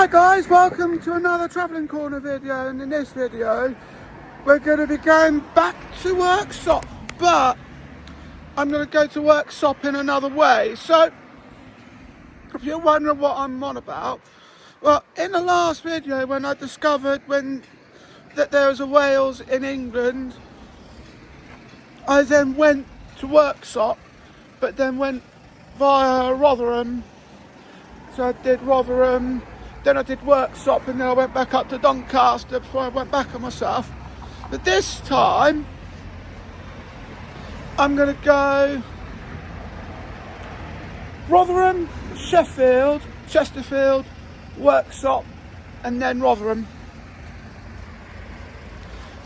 Hi guys, welcome to another travelling corner video, and in this video we're going to be going back to Worksop, but I'm going to go to Worksop in another way. So if you're wondering what I'm on about, well, in the last video when I discovered that there was a Wales in England, I then went to Worksop, but then went via Rotherham. So I did Rotherham, then I did Worksop, and then I went back up to Doncaster before I went back on myself. But this time I'm going to go Rotherham, Sheffield, Chesterfield, Worksop, and then Rotherham.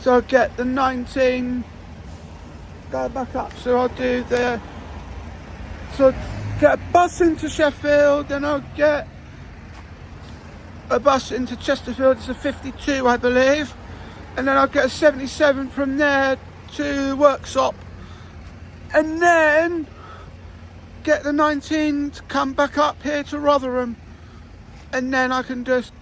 So I'll get the 19, go back up, so I'll do get a bus into Sheffield, then I'll get a bus into Chesterfield, it's a 52 I believe, and then I'll get a 77 from there to Worksop, and then get the 19 to come back up here to Rotherham, and then I can just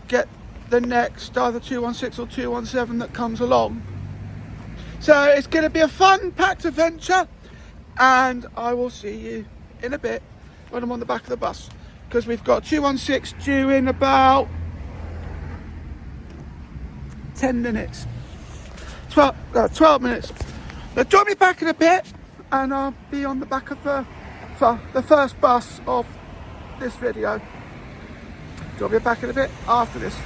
get the next either 216 or 217 that comes along. So it's going to be a fun packed adventure, and I will see you in a bit when I'm on the back of the bus, because we've got 216 due in about 10 minutes, 12 minutes. Now join me back in a bit, and I'll be on the back of the first bus of this video. Join me back in a bit after this.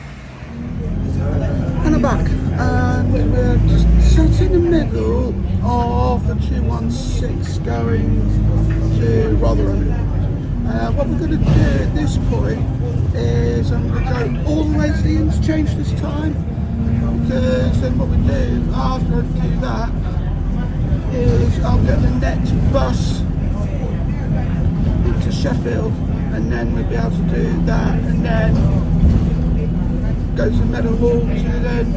And I'm back, and we're just sat in the middle of the 216 going to Rotherham. What we're going to do at this point is I'm going to go all the way to the interchange this time, because then what we do after I do that is I'll get the next bus into Sheffield, and then we'll be able to do that, and then go to Meadowhall to then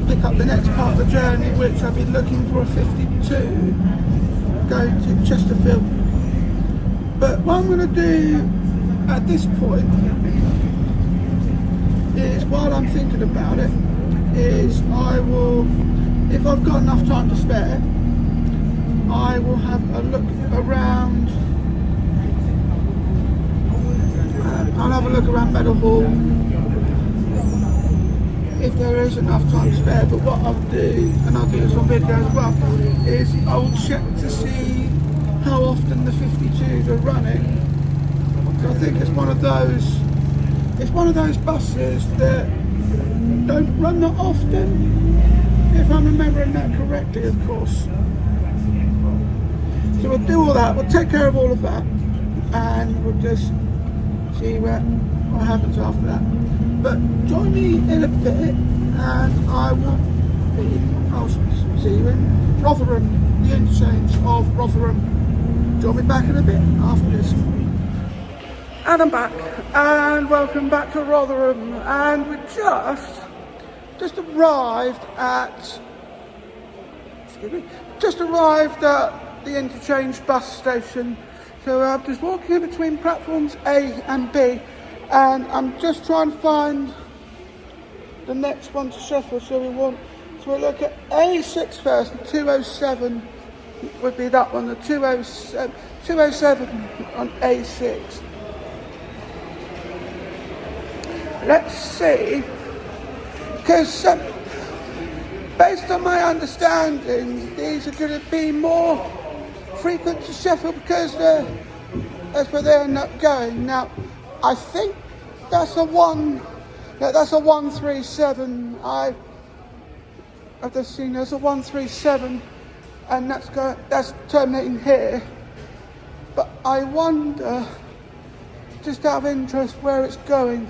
pick up the next part of the journey, which I'll be looking for a 52 going to Chesterfield. But what I'm going to do at this point is, while I'm thinking about it, is I will, if I've got enough time to spare, I will have a look around. I'll have a look around Meadowhall if there is enough time spare. But what I'll do, and I'll do this on video as well, is I'll check to see how often the 52s are running. So I think it's one of those buses that don't run that often, if I'm remembering that correctly, of course. So we'll do all that, we'll take care of all of that, and we'll just see what happens after that. But join me in a bit, and I'll see you in Rotherham, the interchange of Rotherham. Join me back in a bit after this. And I'm back, and welcome back to Rotherham, and we just arrived at the interchange bus station. So I'm just walking in between platforms A and B, and I'm just trying to find the next one to Sheffield. So we'll look at A6 first. The 207 would be that one, the 207 on A6. Let's see, because based on my understanding, these are going to be more frequent to Sheffield, because that's where they end up going. Now, I think that's a 137. I've just seen there's a 137, and that's terminating here. But I wonder, just out of interest, where it's going.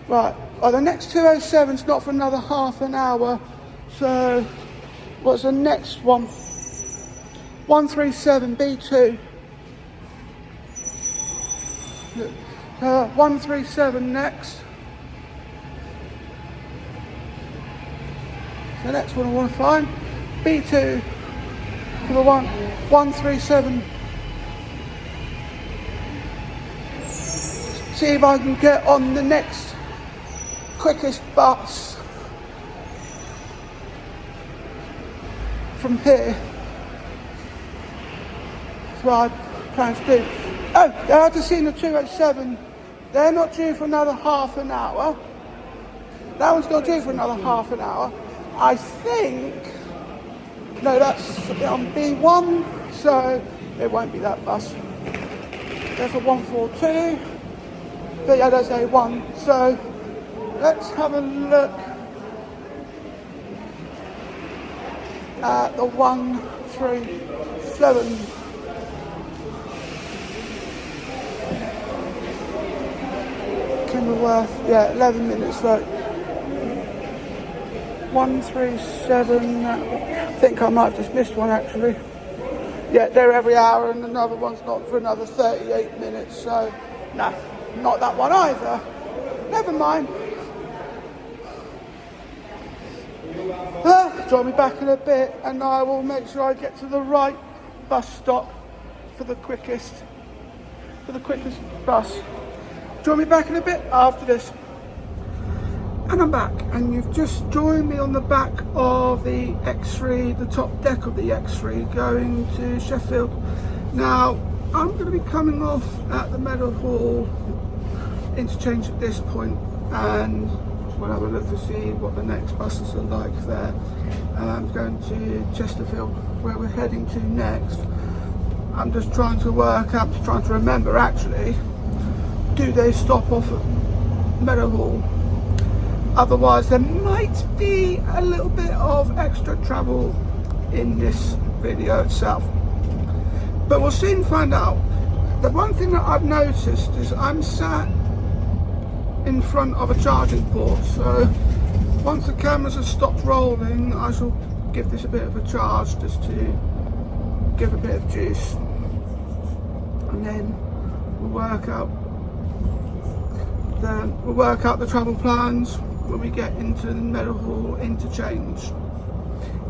Right, well, the next 207's not for another half an hour. So, what's the next one? 137 B2. 137 next. The next one I want to find, B2 for the 137. see if I can get on the next quickest bus from here. That's what I plan to do. Oh, I just seen the 207. They're not due for another half an hour. That one's not due for another half an hour. I think, no, that's on B1, so it won't be that bus. There's a 142, but yeah, there's A1. So let's have a look at the 137. Kenilworth, yeah, 11 minutes, right. 137, I think I might have just missed one actually. Yeah, they're every hour and another one's not for another 38 minutes, so no, not that one either. Never mind. Join me back in a bit and I will make sure I get to the right bus stop for the quickest bus. Join me back in a bit after this. And I'm back, and you've just joined me on the back of the X3, the top deck of the X3, going to Sheffield. Now, I'm going to be coming off at the Meadowhall interchange at this point, and we'll have a look to see what the next buses are like there. I'm going to Chesterfield, where we're heading to next. I'm just trying to work out, trying to remember actually, do they stop off at Meadowhall? Otherwise there might be a little bit of extra travel in this video itself, but we'll soon find out. The one thing that I've noticed is I'm sat in front of a charging port, so once the cameras have stopped rolling I shall give this a bit of a charge just to give a bit of juice, and then we'll work out the travel plans when we get into the Meadowhall interchange.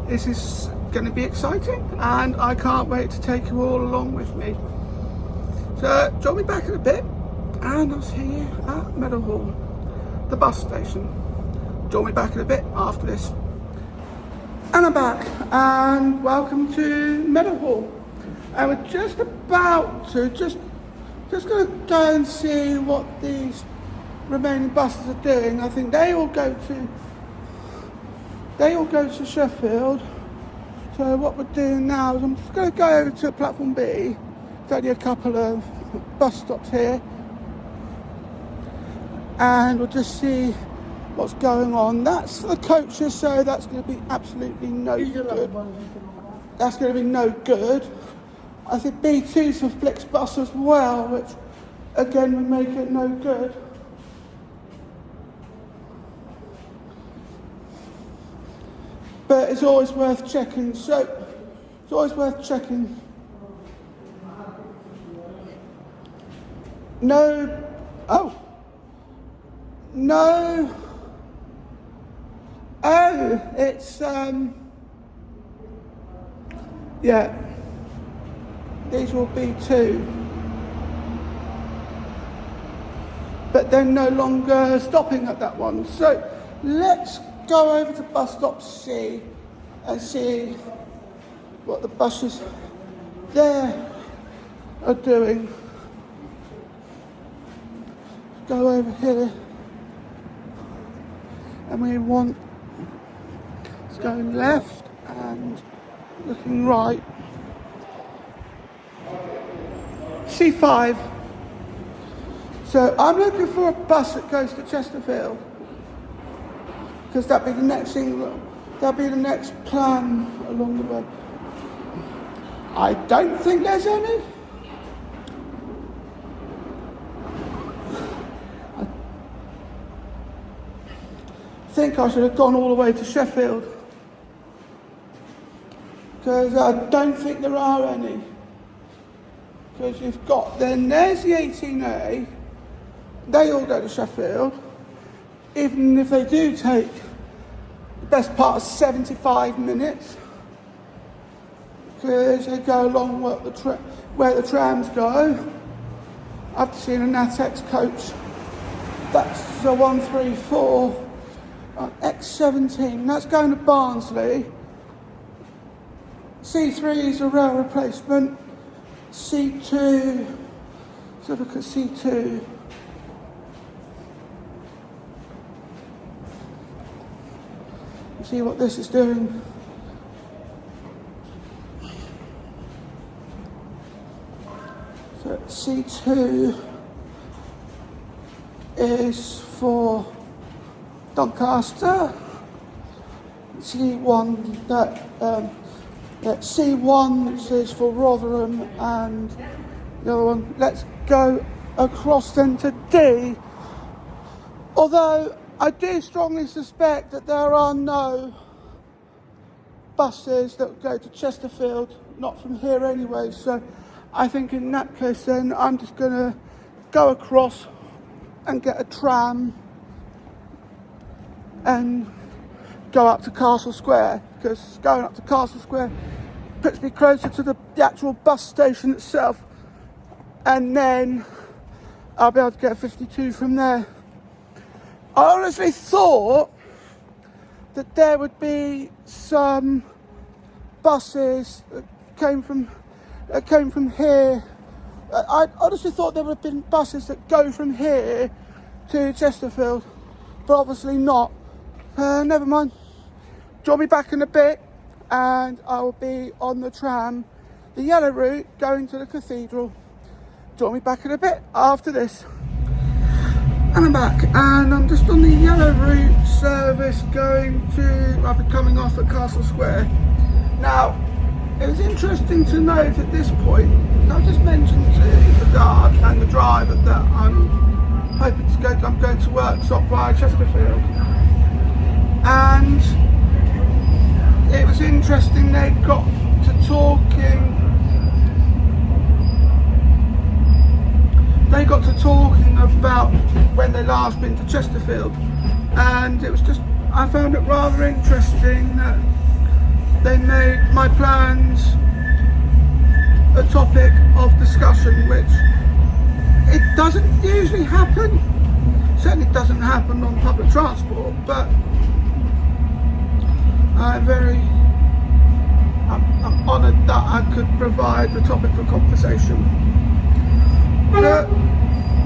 This is going to be exciting and I can't wait to take you all along with me. So join me back in a bit and I'll see you at Meadowhall, the bus station. Join me back in a bit after this. And I'm back, and welcome to Meadowhall. And we're just about to, just going to go and see what these remaining buses are doing. I think they all go to Sheffield. So what we're doing now is I'm just going to go over to platform B. There's only a couple of bus stops here, and we'll just see what's going on. That's for the coaches, so that's going to be absolutely no good. That's going to be no good. I think B2's for Flixbus as well, which again would make it no good. But it's always worth checking, so it's always worth checking. No, oh, it's, yeah, these will be two. But they're no longer stopping at that one. So let's go over to bus stop C and see what the buses there are doing. Go over here, and we want, it's going left and looking right. C5. So I'm looking for a bus that goes to Chesterfield, because that'd be the next thing, that'd be the next plan along the way. I don't think there's any. I think I should have gone all the way to Sheffield, because I don't think there are any. Because you've got, then there's the 18A, they all go to Sheffield. Even if they do take the best part of 75 minutes, because they go along where the trams go, I've seen a Natex coach. That's the 134 X17. That's going to Barnsley. C3 is a rail replacement. C2. Let's look at C2. See what this is doing. So C2 is for Doncaster. C1 C1 is for Rotherham, and the other one. Let's go across then to D. Although I do strongly suspect that there are no buses that go to Chesterfield, not from here anyway, so I think in that case then I'm just going to go across and get a tram and go up to Castle Square, because going up to Castle Square puts me closer to the actual bus station itself, and then I'll be able to get 52 from there. I honestly thought that there would be some buses that came from here. I honestly thought there would have been buses that go from here to Chesterfield, but obviously not. Never mind. Join me back in a bit and I will be on the tram, the yellow route going to the cathedral. Join me back in a bit after this. And I'm back, and I'm just on the yellow route service going to, I'll be coming off at Castle Square. Now, it was interesting to note at this point, I just mentioned to the guard and the driver that I'm going to Worksop via Chesterfield. And it was interesting, they got to talking about when they last been to Chesterfield, and it was just, I found it rather interesting that they made my plans a topic of discussion, which it doesn't usually happen. Certainly doesn't happen on public transport, but I'm honoured that I could provide the topic for conversation.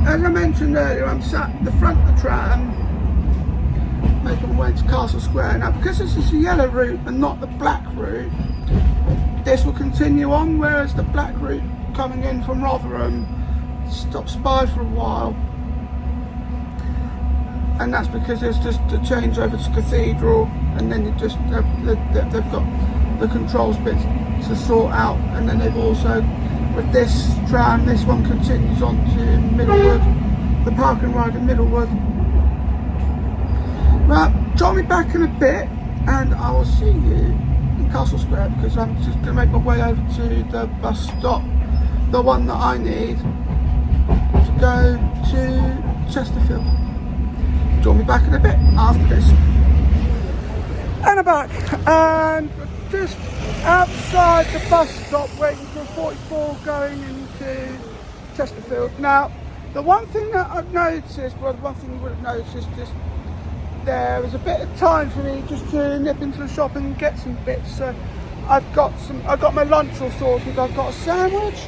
As I mentioned earlier, I'm sat at the front of the tram, making my way to Castle Square. Now, because this is the yellow route and not the black route, this will continue on, whereas the black route coming in from Rotherham stops by for a while. And that's because there's just a change over to Cathedral, and then they've got the controls bits to sort out, and then they've also, with this tram, this one continues on to Middlewood, the park and ride in Middlewood. Right, join me back in a bit and I will see you in Castle Square, because I'm just going to make my way over to the bus stop, the one that I need to go to Chesterfield. Join me back in a bit after this. And I'm back, and just outside the bus stop waiting for a 44 going into Chesterfield. Now, the one thing that I've noticed, well, the one thing you would have noticed is there was a bit of time for me just to nip into the shop and get some bits. So I've got my lunch all sorted. I've got a sandwich,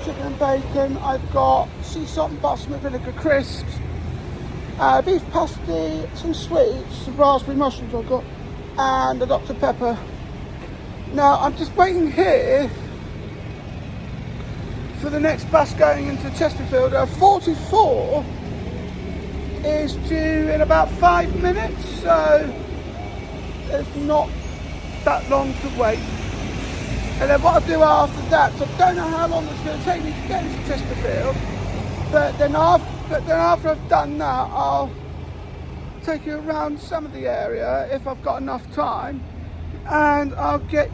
chicken and bacon. I've got sea salt and basmati vinegar crisps, beef pasty, some sweets, some raspberry mushrooms I've got, and a Dr. Pepper. Now I'm just waiting here for the next bus going into Chesterfield. 44 is due in about 5 minutes, so there's not that long to wait. And then what I'll do after that, so I don't know how long it's going to take me to get into Chesterfield, but then after I've done that, I'll take you around some of the area if I've got enough time, and I'll get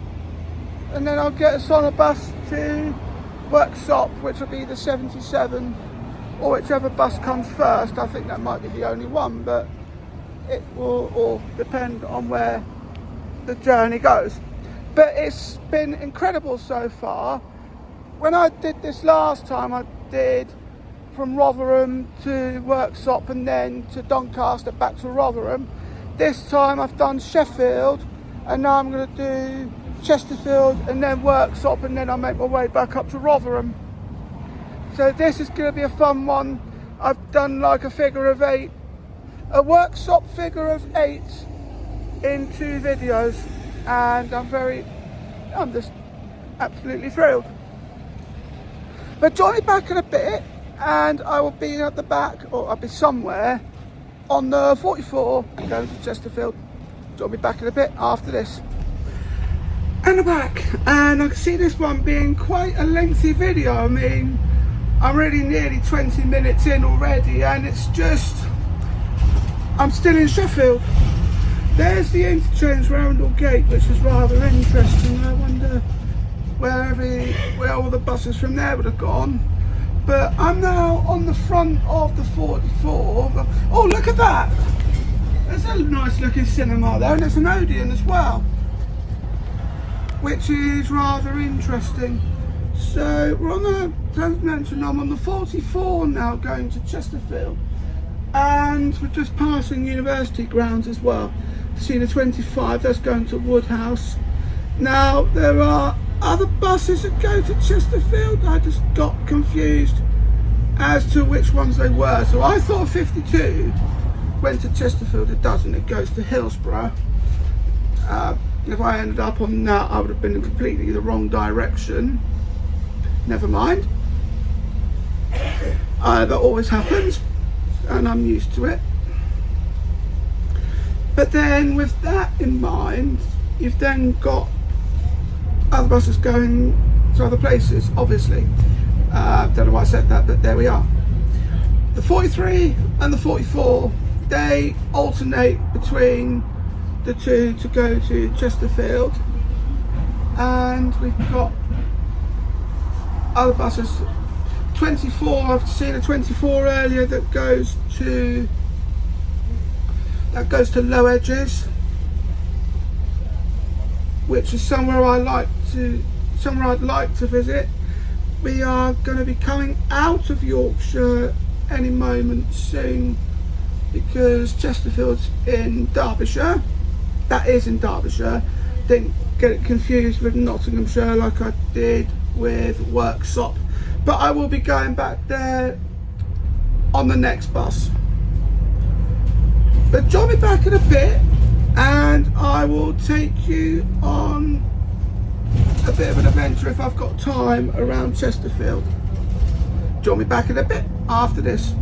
us on a bus to Worksop, which will be the 77, or whichever bus comes first. I think that might be the only one, but it will all depend on where the journey goes. But it's been incredible so far. When I did this last time, I did from Rotherham to Worksop and then to Doncaster back to Rotherham. This time I've done Sheffield, and now I'm going to do Chesterfield and then Worksop, and then I'll make my way back up to Rotherham. So this is going to be a fun one. I've done like a figure of 8, a Worksop figure of 8 in 2 videos, and I'm just absolutely thrilled. But join me back in a bit, and I will be at the back, or I'll be somewhere on the 44 going to Chesterfield. Join me back in a bit after this. And I'm back, and I can see this one being quite a lengthy video. I mean, I'm already nearly 20 minutes in already, and it's just, I'm still in Sheffield. There's the interchange Roundel Gate, which is rather interesting. I wonder where all the buses from there would have gone. But I'm now on the front of the 44. Oh, look at that! There's a nice looking cinema there, and it's an Odeon as well, which is rather interesting. So we're on the, as mentioned, I'm on the 44 now going to Chesterfield, and we're just passing university grounds as well. See the 25, that's going to Woodhouse. Now there are other buses that go to Chesterfield. I just got confused as to which ones they were. So I thought 52 went to Chesterfield. It doesn't, it goes to Hillsborough. If I ended up on that, I would have been in completely the wrong direction. Never mind. That always happens, and I'm used to it. But then with that in mind, you've then got other buses going to other places, obviously. Don't know why I said that, but there we are. The 43 and the 44, they alternate between the two to go to Chesterfield. And we've got other buses. 24, I've seen a 24 earlier that goes to Low Edges, which is somewhere I'd like to visit. We are going to be coming out of Yorkshire any moment soon, because Chesterfield's in Derbyshire. That is in Derbyshire. Didn't get it confused with Nottinghamshire like I did with Worksop. But I will be going back there on the next bus. But join me back in a bit, and I will take you on a bit of an adventure if I've got time around Chesterfield. Join me back in a bit after this.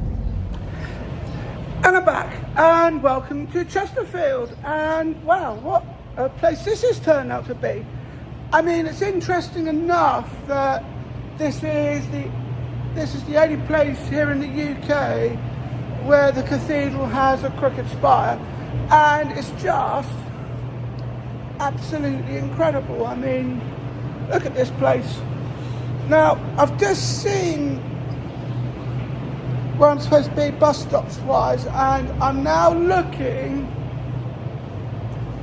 And I'm back, and welcome to Chesterfield. And wow, what a place this has turned out to be. I mean, it's interesting enough that this is the only place here in the UK where the cathedral has a crooked spire, and it's just absolutely incredible. I mean, look at this place. Now, I've just seen where I'm supposed to be bus stops wise, and I'm now looking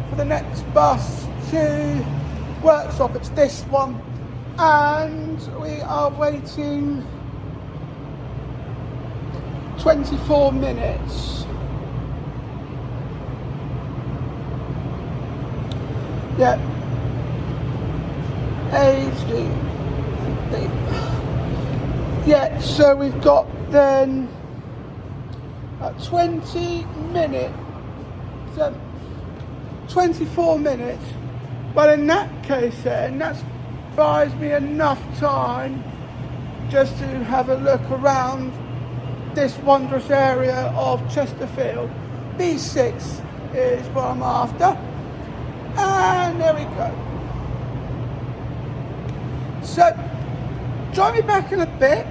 for the next bus to Worksop. It's this one, and we are waiting 24 minutes. Yeah. Yeah, so we've got then 20 minutes, 24 minutes. But in that case then, that buys me enough time just to have a look around this wondrous area of Chesterfield. B6 is what I'm after, and there we go. So join me back in a bit,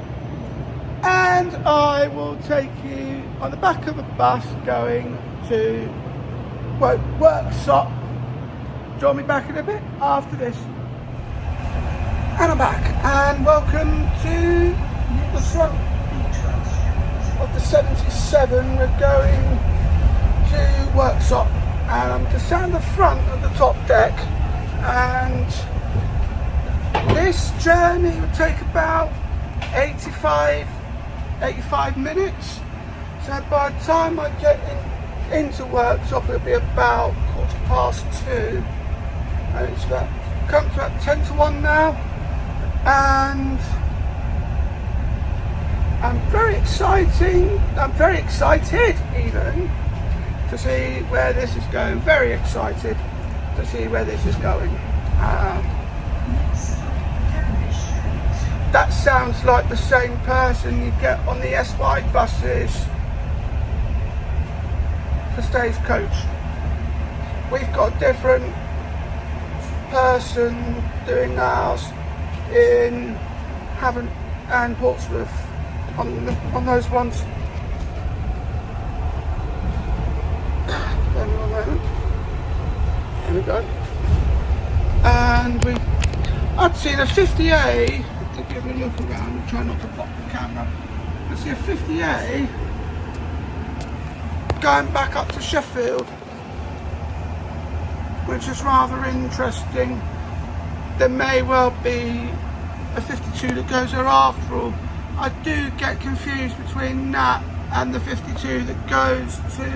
and I will take you on the back of a bus going to Worksop. Join me back in a bit after this. And I'm back, and welcome to the front of the 77. We're going to Worksop, and I'm just down the front of the top deck, and this journey would take about 85 85 minutes. So by the time I get into Worksop, it'll be about 2:15, and it's come to about 10 to 1 now, and I'm very excited even to see where this is going. Very excited to see where this is going. That sounds like the same person you get on the SY buses for Stagecoach. We've got a different person doing ours in Havant and Portsmouth on those ones. There we go. And I'd seen a 50A. If you have a look around and try not to block the camera, I see a 50A going back up to Sheffield, which is rather interesting. There may well be a 52 that goes there after all. I do get confused between that and the 52 that goes to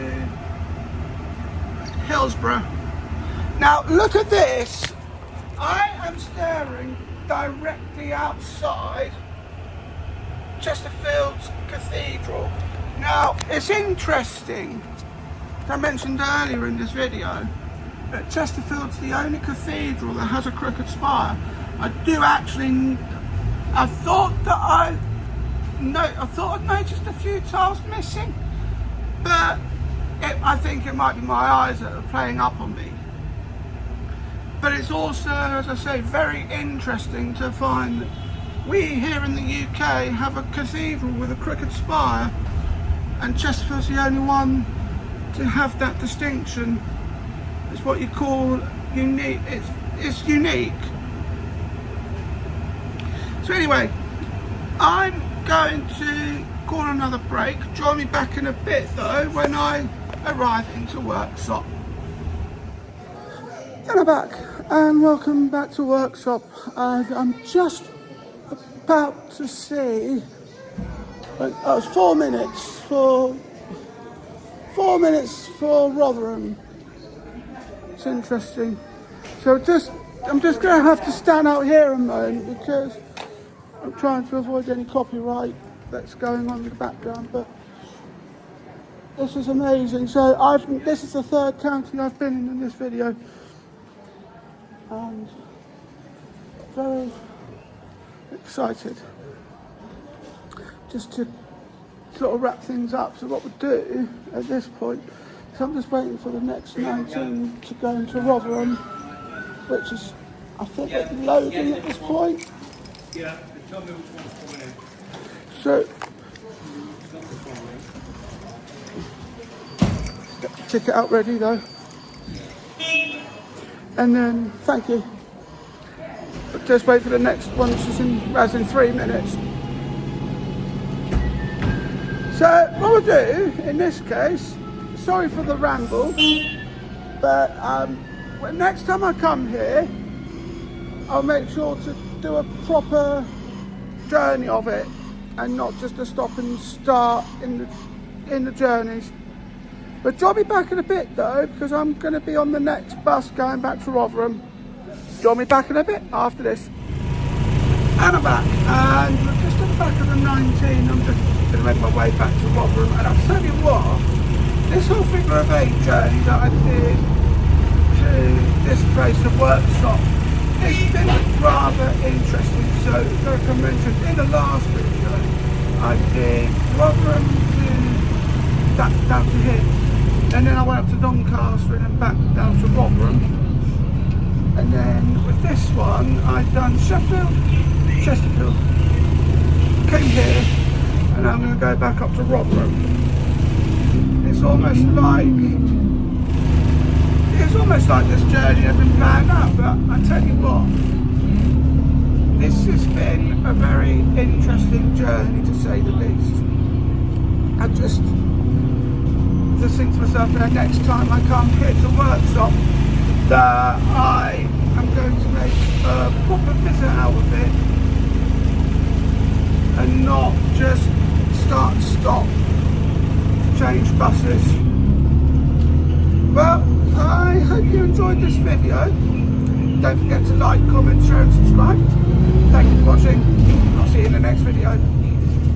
Hillsborough. Now look at this. I am staring directly outside Chesterfield's Cathedral. Now it's interesting, as I mentioned earlier in this video, that Chesterfield's the only cathedral that has a crooked spire. I thought I'd noticed a few tiles missing, but I think it might be my eyes that are playing up on me. But it's also, as I say, very interesting to find that we here in the UK have a cathedral with a crooked spire, and Chesterfield's the only one to have that distinction. It's what you call unique. It's unique. So anyway, I'm going to call another break. Join me back in a bit though when I arrive into Worksop. And I'm back, and welcome back to Worksop. I'm just about to see. It was 4 minutes for Rotherham. It's interesting. So I'm just going to have to stand out here a moment because I'm trying to avoid any copyright that's going on in the background. But this is amazing. So this is the third county I've been in this video. And very excited just to sort of wrap things up. So what we'll do at this point is I'm just waiting for the next 19 to go into Rotherham, which is, I think, loading at this point. Yeah, tell me which one's coming in. So get the ticket out ready though. And then, thank you. But just wait for the next one, which is in 3 minutes. So, what we'll do in this case, sorry for the ramble, but next time I come here, I'll make sure to do a proper journey of it and not just a stop and start in the journeys. But join me back in a bit though, because I'm going to be on the next bus going back to Rotherham. Join me back in a bit after this. And I'm back, and we're just at the back of the 19. I'm just going to make my way back to Rotherham. And I'll tell you what, this whole figure of 8 journey that I did to this place of Worksop, it's been rather interesting. So, like I mentioned in the last video, I did Rotherham to down to here. And then I went up to Doncaster and then back down to Rotherham. And then with this one, I've done Sheffield, Chesterfield, came here, and I'm going to go back up to Rotherham. It's almost like this journey has been planned out, but I tell you what, this has been a very interesting journey to say the least. I just think to myself, next time I come here to Worksop, that I am going to make a proper visit out of it and not just start much stop to change buses. Well, I hope you enjoyed this video. Don't forget to like, comment, share and subscribe. Thank you for watching. I'll see you in the next video.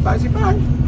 Bye bye.